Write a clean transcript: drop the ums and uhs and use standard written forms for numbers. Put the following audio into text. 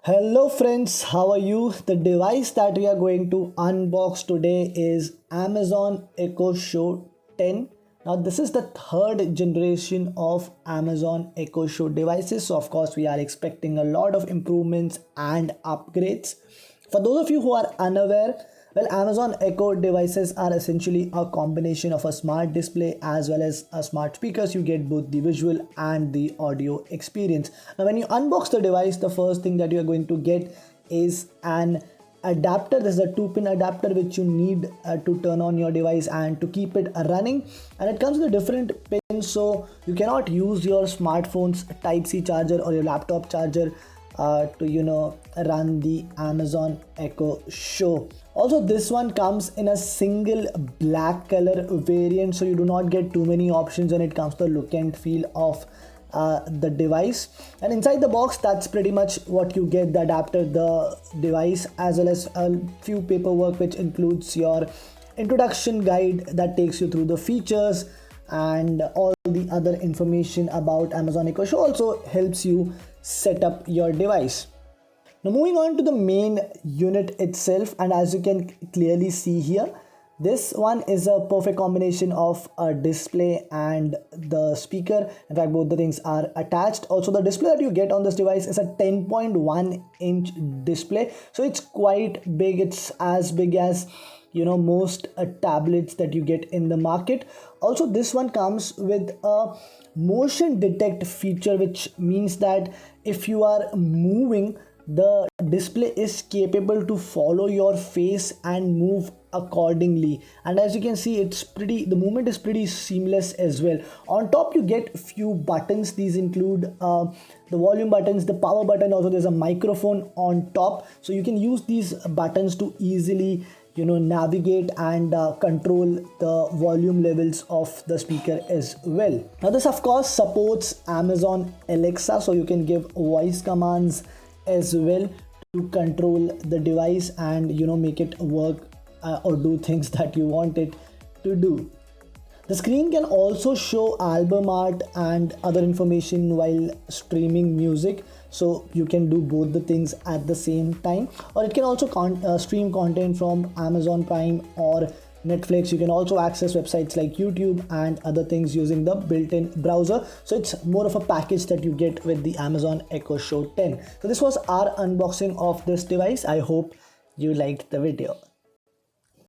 Hello friends, how are you? The device that we are going to unbox today is Amazon Echo Show 10. Now this is the third generation of Amazon Echo Show devices. So of course we are expecting a lot of improvements and upgrades. For those of you who are unaware, well, Amazon Echo devices are essentially a combination of a smart display as well as a smart speakers. You get both the visual and the audio experience. Now, when you unbox the device, the first thing that you are going to get is an adapter. This is a 2-pin adapter which you need to turn on your device and to keep it running. And it comes with a different pin, so you cannot use your smartphone's Type-C charger or your laptop charger to run the Amazon Echo Show. Also, this one comes in a single black color variant, so you do not get too many options when it comes to the look and feel of the device. And inside the box, that's pretty much what you get: the adapter, the device, as well as a few paperwork which includes your introduction guide that takes you through the features, and all the other information about Amazon Echo Show also helps you set up your device. Now moving on to the main unit itself, and as you can clearly see here, this one is a perfect combination of a display and the speaker. In fact, both the things are attached. Also, the display that you get on this device is a 10.1-inch display, so it's quite big. It's as big as most tablets that you get in the market. Also, this one comes with a motion detect feature, which means that if you are moving, the display is capable to follow your face and move accordingly. And as you can see, the movement is pretty seamless as well. On top, you get a few buttons. These include the volume buttons, the power button. Also, there's a microphone on top, so you can use these buttons to easily navigate and control the volume levels of the speaker as well. Now this of course supports Amazon Alexa, so you can give voice commands as well to control the device and make it work or do things that you want it to do. The screen can also show album art and other information while streaming music, so you can do both the things at the same time. Or it can also stream content from Amazon Prime or Netflix. You can also access websites like YouTube and other things using the built-in browser. So it's more of a package that you get with the Amazon Echo Show 10. So this was our unboxing of this device. I hope you liked the video.